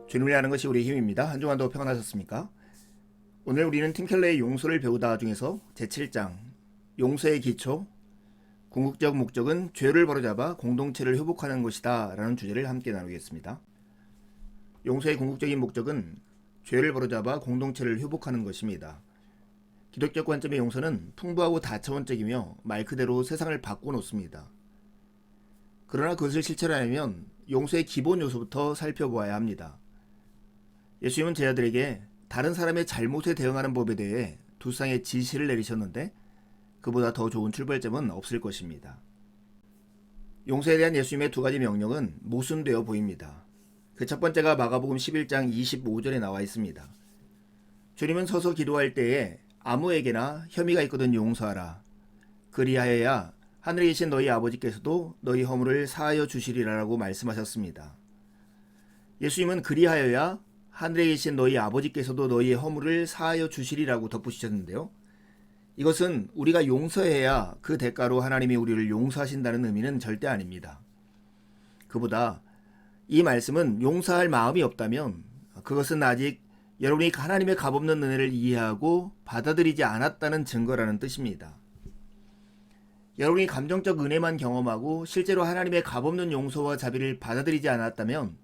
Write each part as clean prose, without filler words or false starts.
주님을 아는 것이 우리의 힘입니다. 한 주간도 평안하셨습니까? 오늘 우리는 팀 켈러의 용서를 배우다 중에서 제7장 용서의 기초, 궁극적 목적은 죄를 바로잡아 공동체를 회복하는 것이다 라는 주제를 함께 나누겠습니다. 용서의 궁극적인 목적은 죄를 바로잡아 공동체를 회복하는 것입니다. 기독교 관점의 용서는 풍부하고 다차원적이며 말 그대로 세상을 바꿔놓습니다. 그러나 그것을 실천하려면 용서의 기본 요소부터 살펴보아야 합니다. 예수님은 제자들에게 다른 사람의 잘못에 대응하는 법에 대해 두 쌍의 지시를 내리셨는데 그보다 더 좋은 출발점은 없을 것입니다. 용서에 대한 예수님의 두 가지 명령은 모순되어 보입니다. 그 첫 번째가 마가복음 11장 25절에 나와 있습니다. 주님은 서서 기도할 때에 아무에게나 혐의가 있거든 용서하라. 그리하여야 하늘에 계신 너희 아버지께서도 너희 허물을 사하여 주시리라라고 말씀하셨습니다. 예수님은 그리하여야 하늘에 계신 너희 아버지께서도 너희의 허물을 사하여 주시리라고 덧붙이셨는데요. 이것은 우리가 용서해야 그 대가로 하나님이 우리를 용서하신다는 의미는 절대 아닙니다. 그보다 이 말씀은 용서할 마음이 없다면 그것은 아직 여러분이 하나님의 값없는 은혜를 이해하고 받아들이지 않았다는 증거라는 뜻입니다. 여러분이 감정적 은혜만 경험하고 실제로 하나님의 값없는 용서와 자비를 받아들이지 않았다면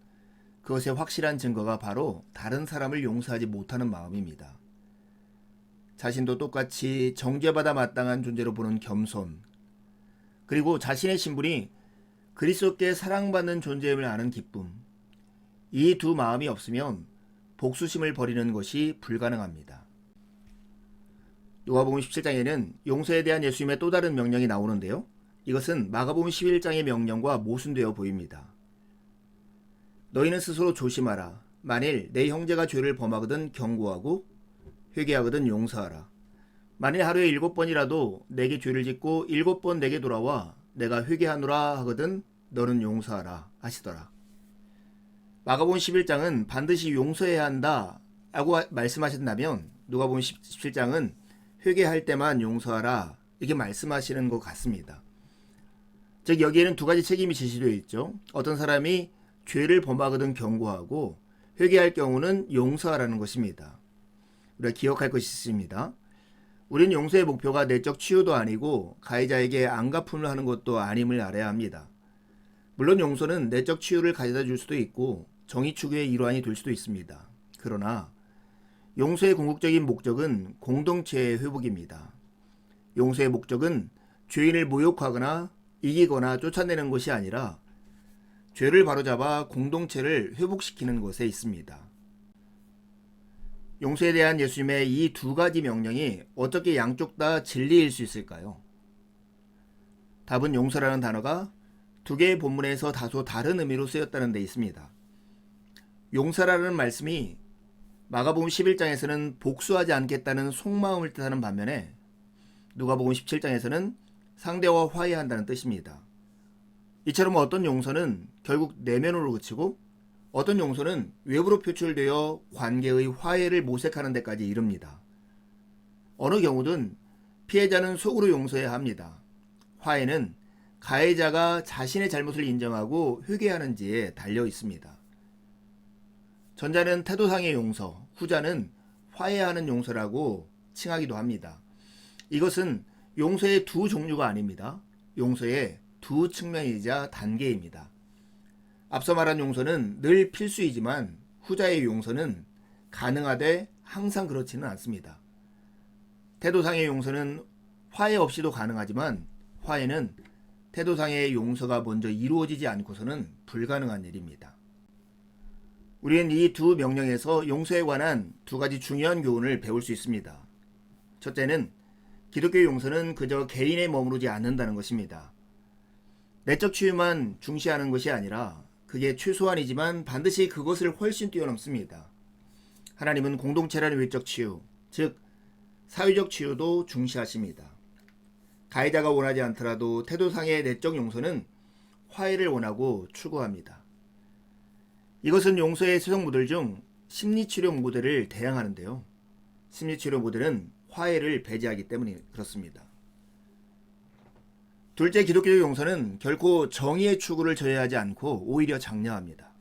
그것의 확실한 증거가 바로 다른 사람을 용서하지 못하는 마음입니다. 자신도 똑같이 정죄받아 마땅한 존재로 보는 겸손, 그리고 자신의 신분이 그리스도께 사랑받는 존재임을 아는 기쁨, 이 두 마음이 없으면 복수심을 버리는 것이 불가능합니다. 누가복음 17장에는 용서에 대한 예수님의 또 다른 명령이 나오는데요. 이것은 마가복음 11장의 명령과 모순되어 보입니다. 너희는 스스로 조심하라. 만일 내 형제가 죄를 범하거든 경고하고 회개하거든 용서하라. 만일 하루에 7번이라도 내게 죄를 짓고 7번 내게 돌아와 내가 회개하노라 하거든 너는 용서하라 하시더라. 마가복음 11장은 반드시 용서해야 한다 라고 말씀하신다면 누가복음 17장은 회개할 때만 용서하라 이렇게 말씀하시는 것 같습니다. 즉 여기에는 두 가지 책임이 제시되어 있죠. 어떤 사람이 죄를 범하거든 경고하고 회개할 경우는 용서하라는 것입니다. 우리가 기억할 것이 있습니다. 우리는 용서의 목표가 내적 치유도 아니고 가해자에게 안갚음을 하는 것도 아님을 알아야 합니다. 물론 용서는 내적 치유를 가져다 줄 수도 있고 정의 추구의 일환이 될 수도 있습니다. 그러나 용서의 궁극적인 목적은 공동체의 회복입니다. 용서의 목적은 죄인을 모욕하거나 이기거나 쫓아내는 것이 아니라 죄를 바로잡아 공동체를 회복시키는 것에 있습니다. 용서에 대한 예수님의 이 두 가지 명령이 어떻게 양쪽 다 진리일 수 있을까요? 답은 용서라는 단어가 두 개의 본문에서 다소 다른 의미로 쓰였다는 데 있습니다. 용서라는 말씀이 마가복음 11장에서는 복수하지 않겠다는 속마음을 뜻하는 반면에 누가복음 17장에서는 상대와 화해한다는 뜻입니다. 이처럼 어떤 용서는 결국 내면으로 그치고 어떤 용서는 외부로 표출되어 관계의 화해를 모색하는 데까지 이릅니다. 어느 경우든 피해자는 속으로 용서해야 합니다. 화해는 가해자가 자신의 잘못을 인정하고 회개하는지에 달려 있습니다. 전자는 태도상의 용서, 후자는 화해하는 용서라고 칭하기도 합니다. 이것은 용서의 두 종류가 아닙니다. 용서의 두 측면이자 단계입니다. 앞서 말한 용서는 늘 필수이지만 후자의 용서는 가능하되 항상 그렇지는 않습니다. 태도상의 용서는 화해 없이도 가능하지만 화해는 태도상의 용서가 먼저 이루어지지 않고서는 불가능한 일입니다. 우리는 이 두 명령에서 용서에 관한 두 가지 중요한 교훈을 배울 수 있습니다. 첫째는 기독교의 용서는 그저 개인에 머무르지 않는다는 것입니다. 내적 치유만 중시하는 것이 아니라 그게 최소한이지만 반드시 그것을 훨씬 뛰어넘습니다. 하나님은 공동체라는 외적 치유, 즉 사회적 치유도 중시하십니다. 가해자가 원하지 않더라도 태도상의 내적 용서는 화해를 원하고 추구합니다. 이것은 용서의 수성 모델 중 심리치료 모델을 대항하는데요. 심리치료 모델은 화해를 배제하기 때문에 그렇습니다. 둘째, 기독교적 용서는 결코 정의의 추구를 저해하지 않고 오히려 장려합니다.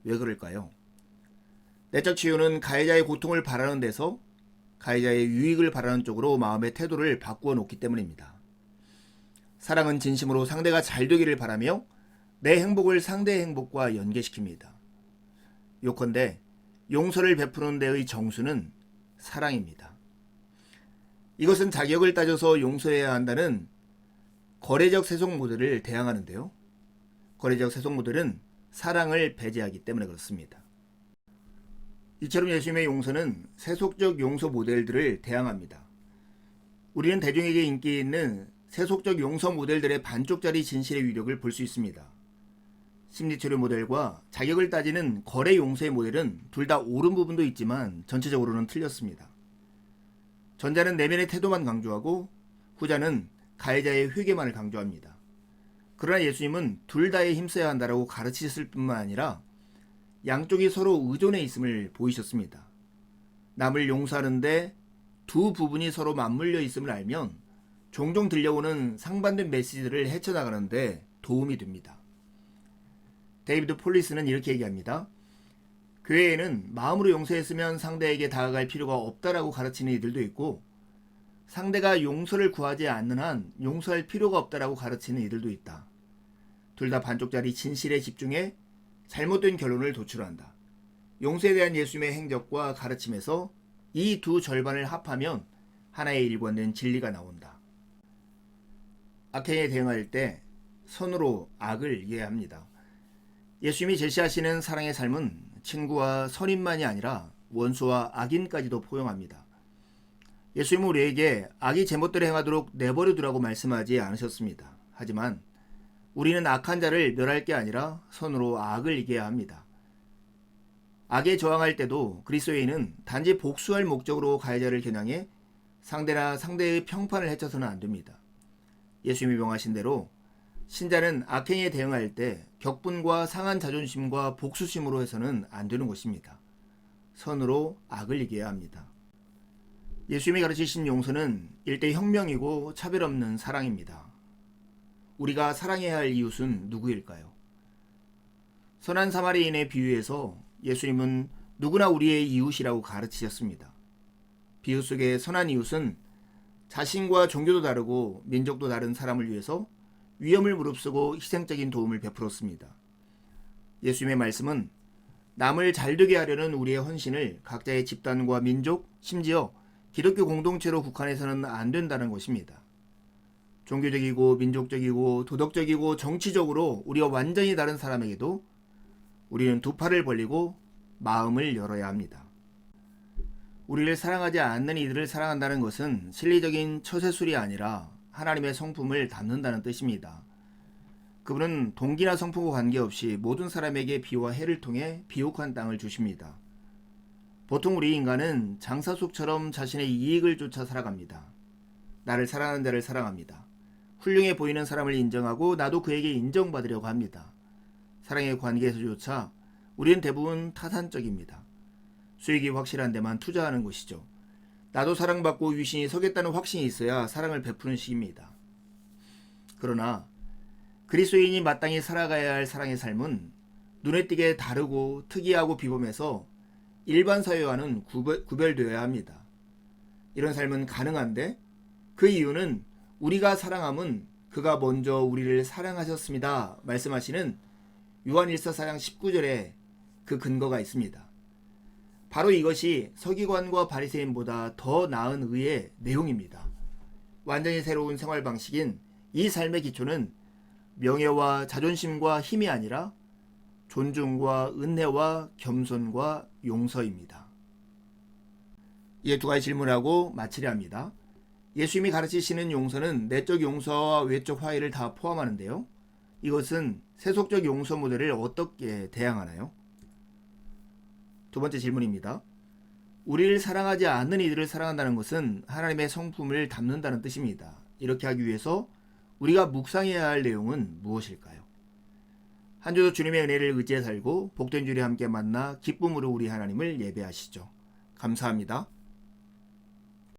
왜 그럴까요? 내적 치유는 가해자의 고통을 바라는 데서 가해자의 유익을 바라는 쪽으로 마음의 태도를 바꾸어 놓기 때문입니다. 사랑은 진심으로 상대가 잘 되기를 바라며 내 행복을 상대의 행복과 연계시킵니다. 요컨대 용서를 베푸는 데의 정수는 사랑입니다. 이것은 자격을 따져서 용서해야 한다는 거래적 세속 모델을 대항하는데요. 거래적 세속 모델은 사랑을 배제하기 때문에 그렇습니다. 이처럼 예수님의 용서는 세속적 용서 모델들을 대항합니다. 우리는 대중에게 인기 있는 세속적 용서 모델들의 반쪽짜리 진실의 위력을 볼 수 있습니다. 심리치료 모델과 자격을 따지는 거래 용서의 모델은 둘 다 옳은 부분도 있지만 전체적으로는 틀렸습니다. 전자는 내면의 태도만 강조하고 후자는 가해자의 회개만을 강조합니다. 그러나 예수님은 둘 다에 힘써야 한다고 가르치셨을 뿐만 아니라 양쪽이 서로 의존해 있음을 보이셨습니다. 남을 용서하는데 두 부분이 서로 맞물려 있음을 알면 종종 들려오는 상반된 메시지들을 헤쳐나가는데 도움이 됩니다. 데이비드 폴리스는 이렇게 얘기합니다. 교회에는 마음으로 용서했으면 상대에게 다가갈 필요가 없다라고 가르치는 이들도 있고 상대가 용서를 구하지 않는 한 용서할 필요가 없다라고 가르치는 이들도 있다. 둘 다 반쪽짜리 진실에 집중해 잘못된 결론을 도출한다. 용서에 대한 예수님의 행적과 가르침에서 이 두 절반을 합하면 하나의 일관된 진리가 나온다. 악행에 대응할 때 선으로 악을 이해합니다. 예수님이 제시하시는 사랑의 삶은 친구와 선인만이 아니라 원수와 악인까지도 포용합니다. 예수님은 우리에게 악이 제멋대로 행하도록 내버려 두라고 말씀하지 않으셨습니다. 하지만 우리는 악한 자를 멸할 게 아니라 선으로 악을 이겨야 합니다. 악에 저항할 때도 그리스도인은 단지 복수할 목적으로 가해자를 겨냥해 상대나 상대의 평판을 해쳐서는 안 됩니다. 예수님이 명하신 대로 신자는 악행에 대응할 때 격분과 상한 자존심과 복수심으로 해서는 안 되는 것입니다. 선으로 악을 이겨야 합니다. 예수님이 가르치신 용서는 일대 혁명이고 차별 없는 사랑입니다. 우리가 사랑해야 할 이웃은 누구일까요? 선한 사마리인의 비유에서 예수님은 누구나 우리의 이웃이라고 가르치셨습니다. 비유 속의 선한 이웃은 자신과 종교도 다르고 민족도 다른 사람을 위해서 위험을 무릅쓰고 희생적인 도움을 베풀었습니다. 예수님의 말씀은 남을 잘되게 하려는 우리의 헌신을 각자의 집단과 민족, 심지어 기독교 공동체로 국한해서는 안 된다는 것입니다. 종교적이고 민족적이고 도덕적이고 정치적으로 우리와 완전히 다른 사람에게도 우리는 두 팔을 벌리고 마음을 열어야 합니다. 우리를 사랑하지 않는 이들을 사랑한다는 것은 실리적인 처세술이 아니라 하나님의 성품을 담는다는 뜻입니다. 그분은 동기나 성품과 관계없이 모든 사람에게 비와 해를 통해 비옥한 땅을 주십니다. 보통 우리 인간은 장사 속처럼 자신의 이익을 쫓아 살아갑니다. 나를 사랑하는 자를 사랑합니다. 훌륭해 보이는 사람을 인정하고 나도 그에게 인정받으려고 합니다. 사랑의 관계에서조차 우리는 대부분 타산적입니다. 수익이 확실한 데만 투자하는 것이죠. 나도 사랑받고 위신이 서겠다는 확신이 있어야 사랑을 베푸는 식입니다. 그러나 그리스도인이 마땅히 살아가야 할 사랑의 삶은 눈에 띄게 다르고 특이하고 비범해서 일반 사회와는 구별되어야 합니다. 이런 삶은 가능한데 그 이유는 우리가 사랑함은 그가 먼저 우리를 사랑하셨습니다 말씀하시는 요한 1서 4장 19절에 그 근거가 있습니다. 바로 이것이 서기관과 바리새인보다 더 나은 의의 내용입니다. 완전히 새로운 생활 방식인 이 삶의 기초는 명예와 자존심과 힘이 아니라 존중과 은혜와 겸손과 용서입니다. 이에 두 가지 질문하고 마치려 합니다. 예수님이 가르치시는 용서는 내적 용서와 외적 화해를 다 포함하는데요. 이것은 세속적 용서 모델을 어떻게 대항하나요? 두 번째 질문입니다. 우리를 사랑하지 않는 이들을 사랑한다는 것은 하나님의 성품을 담는다는 뜻입니다. 이렇게 하기 위해서 우리가 묵상해야 할 내용은 무엇일까요? 한 주도 주님의 은혜를 의지해 살고 복된 주를 함께 만나 기쁨으로 우리 하나님을 예배하시죠. 감사합니다.